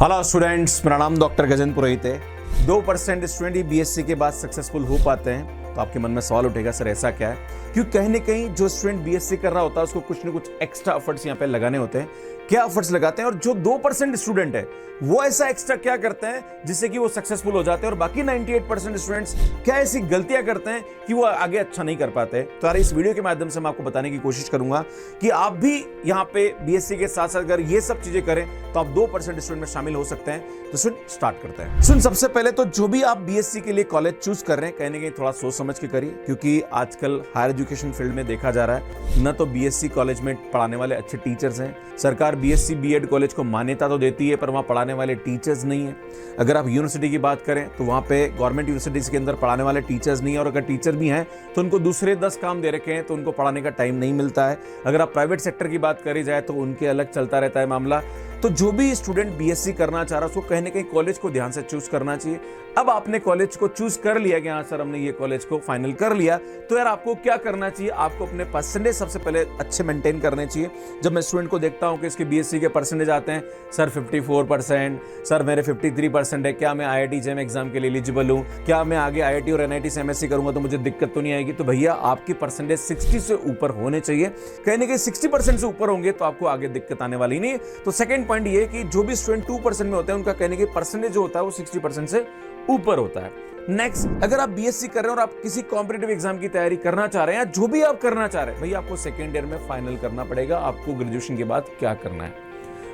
Hello students, मेरा नाम doctor Gajendra पुरोहित है। 2% स्टूडेंट ही बीएससी के बाद सक्सेसफुल हो पाते हैं। तो आपके मन में सवाल उठेगा, सर ऐसा क्या है? क्योंकि कहीं ना कहीं जो स्टूडेंट बीएससी कर रहा होता है उसको कुछ ना कुछ एक्स्ट्रा एफर्ट्स यहाँ पे लगाने होते हैं। क्या एफर्ट्स लगाते हैं? और जो 2% स्टूडेंट है वो ऐसा एक्स्ट्रा क्या करते हैं जिससे कि वो सक्सेसफुल हो जाते हैं, और बाकी 98% स्टूडेंट्स क्या ऐसी गलतियां करते हैं कि वो आगे अच्छा नहीं कर पाते? तो यार इस वीडियो के माध्यम से मैं आपको बताने की कोशिश करूंगा कि आप भी यहाँ पे बीएससी के साथ साथ अगर ये सब चीजें करें तो आप 2% स्टूडेंट में शामिल हो सकते हैं। तो सुन स्टार्ट करते हैं। सुन, सबसे पहले तो जो भी आप बीएससी के लिए कॉलेज चूज कर रहे हैं कहीं ना कहीं थोड़ा सोच समझ के करिए, क्योंकि आजकल हायर एजुकेशन फील्ड में देखा जा रहा है न तो बीएससी कॉलेज में पढ़ाने वाले अच्छे टीचर्स हैं। सरकार बीएससी बीएड कॉलेज को मान्यता तो देती है पर वहां पढ़ाने वाले टीचर्स नहीं है। अगर आप यूनिवर्सिटी की बात करें तो वहां पे गवर्नमेंट यूनिवर्सिटीज के अंदर पढ़ाने वाले टीचर्स नहीं है, और अगर टीचर भी हैं तो उनको दूसरे 10 काम दे रखे हैं तो उनको पढ़ाने का टाइम नहीं मिलता है। अगर आप प्राइवेट सेक्टर की बात करी जाए तो उनके अलग चलता रहता है मामला। तो जो भी स्टूडेंट बीएससी करना चाह रहा है उसको कहीं ना कहीं कॉलेज को ध्यान से चूज करना चाहिए। अब आपने कॉलेज को चूज कर लिया कि हाँ सर हमने ये कॉलेज को फाइनल कर लिया, तो यार आपको क्या करना चाहिए? आपको अपने परसेंटेज सबसे पहले अच्छे मेंटेन करने चाहिए। जब मैं स्टूडेंट को देखता हूं कि इसके बीएससी के परसेंटेज आते हैं सर 54%, सर मेरे 53% है, क्या मैं आईआईटी जेईई एग्जाम के लिए एलिजिबल हूं, क्या मैं आगे आईआईटी और एनआईटी से एमएससी करूंगा तो मुझे दिक्कत तो नहीं आएगी? तो भैया आपकी परसेंटेज 60 से ऊपर होने चाहिए। कहीं ना कहीं 60% से ऊपर होंगे तो आपको आगे दिक्कत आने वाली नहीं। तो सेकेंड पॉइंट ये कि जो भी स्टूडेंट 2% में होते हैं उनका कहने की परसेंटेज जो होता है वो 60% से ऊपर होता है। नेक्स्ट, अगर आप बीएससी कर रहे हैं और आप किसी कॉम्पिटिटिव एग्जाम की तैयारी करना चाह रहे हैं या जो भी आप करना चाह रहे हैं, भैया आपको सेकेंड ईयर में फाइनल करना पड़ेगा आपको ग्रेजुएशन के बाद क्या करना है।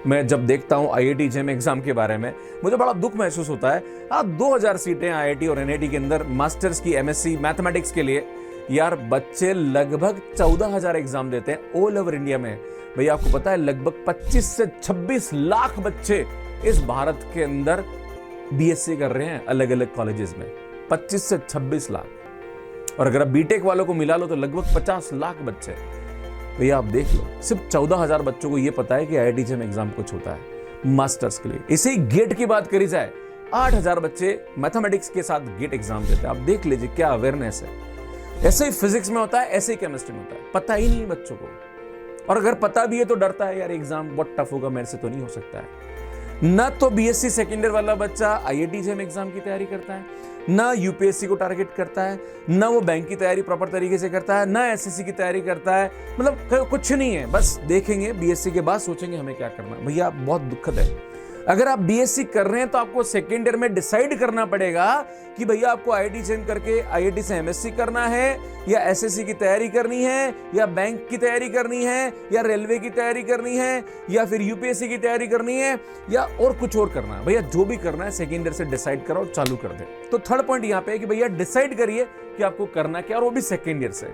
मैं जब देखता हूं आईआईटी जेईई एग्जाम के बारे में मुझे बड़ा दुख महसूस होता है। 2000 सीटें आईआईटी और एनआईटी के अंदर मास्टर्स की एमएससी मैथमेटिक्स के लिए, यार बच्चे लगभग 14,000 एग्जाम देते हैं ऑल ओवर इंडिया में। भैया आपको पता है लगभग 25 से 26 लाख बच्चे इस भारत के अंदर बीएससी कर रहे हैं अलग अलग कॉलेजेस में। 25 से 26 लाख, और अगर आप बीटेक वालों को मिला लो तो लगभग 50 लाख बच्चे। भैया आप देख लो, सिर्फ 14,000 बच्चों को यह पता है कि आईआईटी जेईई एग्जाम कुछ होता है मास्टर्स के लिए। इसे ही गेट की बात करी जाए 8,000 बच्चे मैथमेटिक्स के साथ गेट एग्जाम देते हैं। आप देख लीजिए क्या अवेयरनेस है। ऐसे ही फिजिक्स में होता है, ऐसे ही केमिस्ट्री में होता है। पता ही नहीं बच्चों को, और अगर पता भी है तो डरता है, यार एग्जाम बहुत टफ होगा, मेरे से तो नहीं हो सकता है। ना तो बीएससी सेकेंड ईयर वाला बच्चा आईआईटी जेईई एग्जाम की तैयारी करता है, ना यूपीएससी को टारगेट करता है, ना वो बैंक की तैयारी प्रॉपर तरीके से करता है, ना एसएससी की तैयारी करता है। मतलब कुछ नहीं है, बस देखेंगे बीएससी के बाद सोचेंगे हमें क्या करना। भैया बहुत दुखद है। अगर आप बीएससी कर रहे हैं तो आपको सेकेंड ईयर में डिसाइड करना पड़ेगा कि भैया आपको आईआईटी जेईई करके आईआईटी से एमएससी करना है, या एसएससी की तैयारी करनी है, या बैंक की तैयारी करनी है, या रेलवे की तैयारी करनी है, या फिर यूपीएससी की तैयारी करनी है, या और कुछ और करना है। भैया जो भी करना है सेकेंड ईयर से डिसाइड करो और चालू कर दे। तो थर्ड पॉइंट यहाँ पे है कि भैया डिसाइड करिए कि आपको करना क्या, और वो भी सेकेंड ईयर से।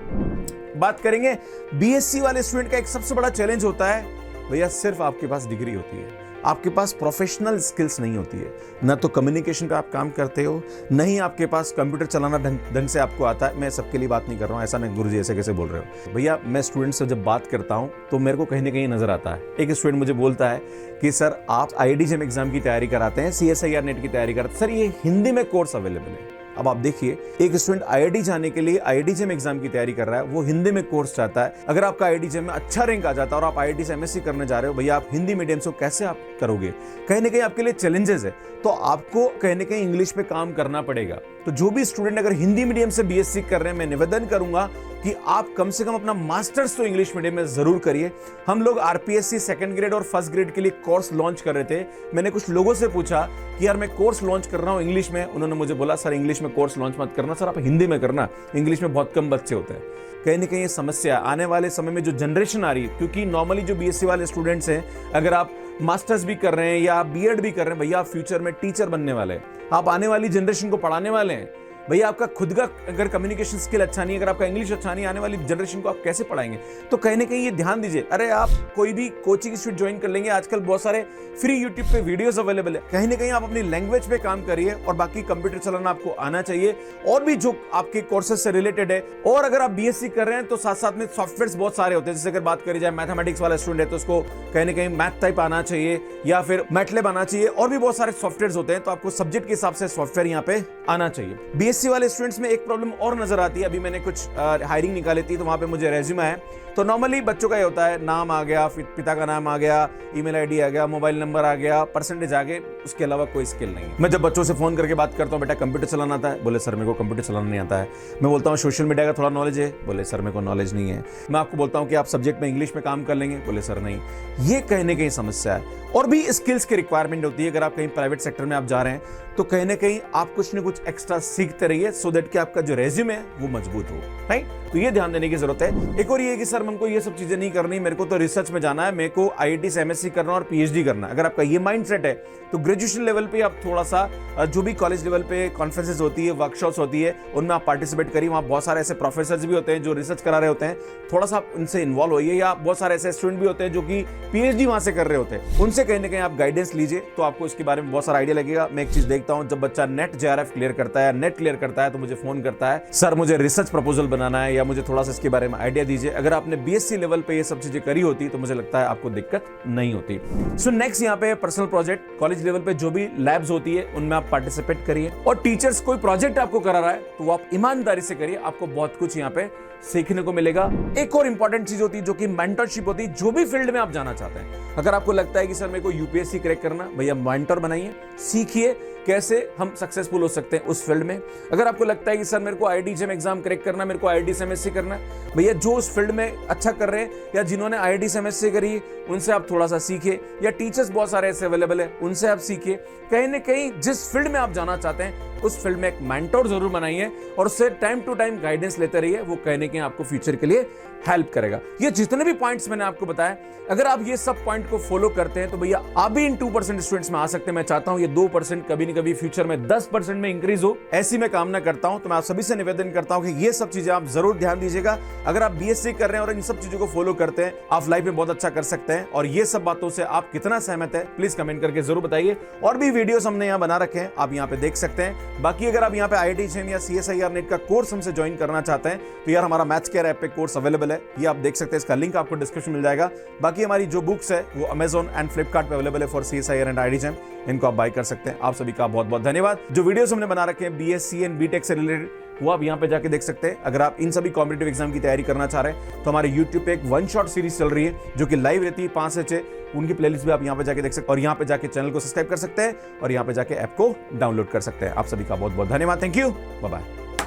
बात करेंगे बीएससी वाले स्टूडेंट का एक सबसे बड़ा चैलेंज होता है, भैया सिर्फ आपके पास डिग्री होती है, आपके पास प्रोफेशनल स्किल्स नहीं होती है। न तो कम्युनिकेशन पे आप काम करते हो, नहीं आपके पास कंप्यूटर चलाना ढंग से आपको आता है। मैं सबके लिए बात नहीं कर रहा हूँ, ऐसा नहीं गुरुजी ऐसे कैसे बोल रहे हो। भैया मैं स्टूडेंट से जब बात करता हूँ तो मेरे को कहीं ना कहीं नजर आता है। एक स्टूडेंट मुझे बोलता है कि सर आप आईआईटी जेईई एग्जाम की तैयारी कराते हैं, सीएसआईआर नेट की तैयारी कराते हैं, सर ये हिंदी में कोर्स अवेलेबल है। अब आप देखिए, एक स्टूडेंट आईआईटी जाने के लिए आईआईटी जेईई एग्जाम की तैयारी कर रहा है, वो हिंदी में कोर्स चाहता है। अगर आपका आईआईटी जेईई में अच्छा रैंक आ जाता है और आप आईआईटी से एमएससी करने जा रहे हो, भैया आप हिंदी मीडियम से कैसे आप करोगे? कहीं ना कहीं आपके लिए चैलेंजेस है, तो आपको कहीं ना कहीं इंग्लिश पे काम करना पड़ेगा। तो जो भी स्टूडेंट अगर हिंदी मीडियम से बीएससी कर रहे हैं, मैं निवेदन करूंगा कि आप कम से कम अपना मास्टर्स तो इंग्लिश मीडियम में जरूर करिए। हम लोग आरपीएससी सेकंड ग्रेड और फर्स्ट ग्रेड के लिए कोर्स लॉन्च कर रहे थे। मैंने कुछ लोगों से पूछा कि यार मैं कोर्स लॉन्च कर रहा हूं इंग्लिश में, उन्होंने मुझे बोला सर इंग्लिश में कोर्स लॉन्च मत करना, सर आप हिंदी में करना, इंग्लिश में बहुत कम बच्चे होते हैं। कहीं ना कहीं ये समस्या आने वाले समय में जो जनरेशन आ रही है, क्योंकि नॉर्मली जो बीएससी वाले स्टूडेंट्स हैं, अगर आप मास्टर्स भी कर रहे हैं या आप बीएड भी कर रहे हैं, भैया आप फ्यूचर में टीचर बनने वाले हैं, आप आने वाली जनरेशन को पढ़ाने वाले हैं। भैया आपका खुद का अगर कम्युनिकेशन स्किल अच्छा नहीं है, अगर आपका इंग्लिश अच्छा नहीं, आने वाली जनरेशन को आप कैसे पढ़ाएंगे? तो कहीं ना कहीं ये ध्यान दीजिए। अरे आप कोई भी कोचिंग इंस्टीट्यूट ज्वाइन कर लेंगे, आजकल बहुत सारे फ्री यूट्यूब पे वीडियोस अवेलेबल है। कहीं ना कहीं आप अपनी लैंग्वेज पे काम करिए, और बाकी कंप्यूटर चलाना आपको आना चाहिए, और भी जो आपके कोर्सेज से रिलेटेड है। और अगर आप बीएससी कर रहे हैं तो साथ साथ में सॉफ्टवेयर बहुत सारे होते हैं। जैसे अगर बात करी जाए मैथमेटिक्स वाला स्टूडेंट है तो उसको कहीं ना कहीं मैथ टाइप आना चाहिए, या फिर मैटलैब आना चाहिए, और भी बहुत सारे सॉफ्टवेयर होते हैं। तो आपको सब्जेक्ट के हिसाब से सॉफ्टवेयर यहाँ पे आना चाहिए। बीएससी वाले स्टूडेंट्स में एक प्रॉब्लम और नजर आती है। अभी मैंने कुछ हायरिंग निकाली थी, तो वहां पे मुझे रेज्यूमे है, तो नॉर्मली बच्चों का ये होता है, नाम आ गया, पिता का नाम आ गया, ईमेल आईडी आ गया, मोबाइल नंबर आ गया, परसेंटेज आ गए, उसके अलावा कोई स्किल नहीं है। मैं जब बच्चों से फोन करके बात करता हूँ, बेटा कंप्यूटर चलाना आता है? बोले सर मेरे को कंप्यूटर चलाना नहीं आता है। मैं बोलता हूँ सोशल मीडिया का थोड़ा नॉलेज है? बोले सर मेरे को नॉलेज नहीं है। मैं आपको बोलता हूँ कि आप सब्जेक्ट में इंग्लिश में काम कर लेंगे? बोले सर नहीं। ये कहीं ना कहीं समस्या है। और भी स्किल्स की रिक्वायरमेंट होती है। अगर आप कहीं प्राइवेट सेक्टर में आप जा रहे हैं, तो कहीं ना कहीं आप कुछ ना कुछ एक्स्ट्रा सीखते रहिए, सो दैट कि आपका जो रेज्यूमे है वो मजबूत हो, राइट? तो ये ध्यान देने की जरूरत है। एक और ये कि सर हमको ये सब चीजें नहीं करनी, मेरे को तो रिसर्च में जाना है, मेरे को आईआईटी से एमएससी करना और पीएचडी करना है। अगर आपका ये माइंडसेट है, तो ग्रेजुएशन लेवल पे आप थोड़ा सा जो भी कॉलेज लेवल पे कॉन्फ्रेंसेस होती है, वर्कशॉप्स होती है, उनमें आप पार्टिसिपेट करिए। वहाँ बहुत सारे ऐसे प्रोफेसर्स भी होते हैं जो रिसर्च करा रहे होते हैं, थोड़ा सा आप उनसे इन्वॉल्व होइए। या बहुत सारे ऐसे स्टूडेंट भी होते हैं जो कि पीएचडी वहां से कर रहे होते हैं, उनसे कहीं ना कहीं आप गाइडेंस लीजिए, तो आपको इसके बारे में बहुत सारा आइडिया लगेगा। मैं एक चीज देखता हूं, जब बच्चा नेट जेआरएफ क्लियर करता है, नेट क्लियर करता है, तो मुझे फोन करता है, सर मुझे रिसर्च प्रपोजल बनाना है, या मुझे थोड़ा सा इसके बारे में आइडिया दीजिए। अगर आपने बीएससी लेवल पे ये सब चीजें करी होती, तो मुझे लगता है आपको दिक्कत नहीं होती। सो नेक्स्ट यहाँ पे पर्सनल प्रोजेक्ट, कॉलेज लेवल पे जो भी लैब्स होती है उनमें आप पार्टिसिपेट करिए। और टीचर्स कोई प्रोजेक्ट आपको करा रहा है, तो आप ईमानदारी से करिए, आपको बहुत कुछ यहाँ पे सीखने को मिलेगा। एक और इंपॉर्टेंट चीज होती है जो कि मेंटरशिप होती है, जो भी फील्ड में आप जाना चाहते हैं। अगर आपको लगता है कि सर मेरे को यूपीएससी क्रैक करना, भैया मेंटर बनाइए, सीखिए कैसे हम सक्सेसफुल हो सकते हैं उस फील्ड में। अगर आपको लगता है कि सर मेरे को आईआईटी जेम एग्जाम क्रैक करना, मेरे को आईआईटी से एमएससी करना, भैया जो उस फील्ड में अच्छा कर रहे हैं या जिन्होंने आईआईटी से एमएससी करी, उनसे आप थोड़ा सा सीखिए। या टीचर्स बहुत सारे ऐसे अवेलेबल है, उनसे आप सीखिए। कहीं ना कहीं जिस फील्ड में आप जाना चाहते हैं, उस फील्ड में एक मेंटर जरूर बनाइए और उससे टाइम टू टाइम गाइडेंस लेते रहिए। वो कहीं ना कहीं आपको फ्यूचर के लिए हेल्प करेगा। ये जितने भी पॉइंट्स मैंने आपको बताया, अगर आप ये सब पॉइंट को फॉलो करते हैं, तो भैया आप भी इन 2% स्टूडेंट्स में आ सकते हैं। मैं चाहता हूं ये 2% कभी न कभी फ्यूचर में 10% में इंक्रीज हो, ऐसी मैं कामना करता हूं। तो मैं आप सभी से निवेदन करता हूं कि ये सब चीजें आप जरूर ध्यान दीजिएगा। अगर आप बीएससी कर रहे हैं और इन सब चीजों को फॉलो करते हैं, आप लाइफ में बहुत अच्छा कर सकते हैं। और ये सब बातों से आप कितना सहमत है, प्लीज कमेंट करके जरूर बताइए। और भी वीडियोस हमने यहाँ बना रखे हैं, आप यहाँ पे देख सकते हैं। बाकी अगर आप यहाँ पे आईआईटी जेम या सीएसआईआर नेट का कोर्स हमसे ज्वाइन करना चाहते हैं, तो यार हमारा मैथ्स केयर ऐप पे कोर्स अवेलेबल है, ये आप देख सकते हैं। इसका लिंक आपको डिस्क्रिप्शन मिल जाएगा। बाकी हमारी जो बुक्स है वो अमेजॉन एंड फ्लिपकार्ट पे अवेलेबल है for CSIR and IIT JAM, इनको आप बाय कर सकते हैं। आप सभी का बहुत बहुत धन्यवाद। जो वीडियोस हमने बना रखे हैं बीएससी एंड बीटेक से रिलेटेड, वो आप यहाँ पे जाके देख सकते हैं। अगर आप इन सभी कॉम्पिटिटिव एग्जाम की तैयारी करना चाह रहे हैं, तो हमारे YouTube पे एक वन शॉट सीरीज चल रही है जो कि लाइव रहती है 5 से 6, उनकी प्लेलिस्ट भी आप यहाँ पे जाके देख सकते हैं। और यहाँ पे जाके चैनल को सब्सक्राइब कर सकते हैं और यहाँ पे जाके ऐप को डाउनलोड कर सकते हैं। आप सभी का बहुत बहुत धन्यवाद। Thank you, bye bye.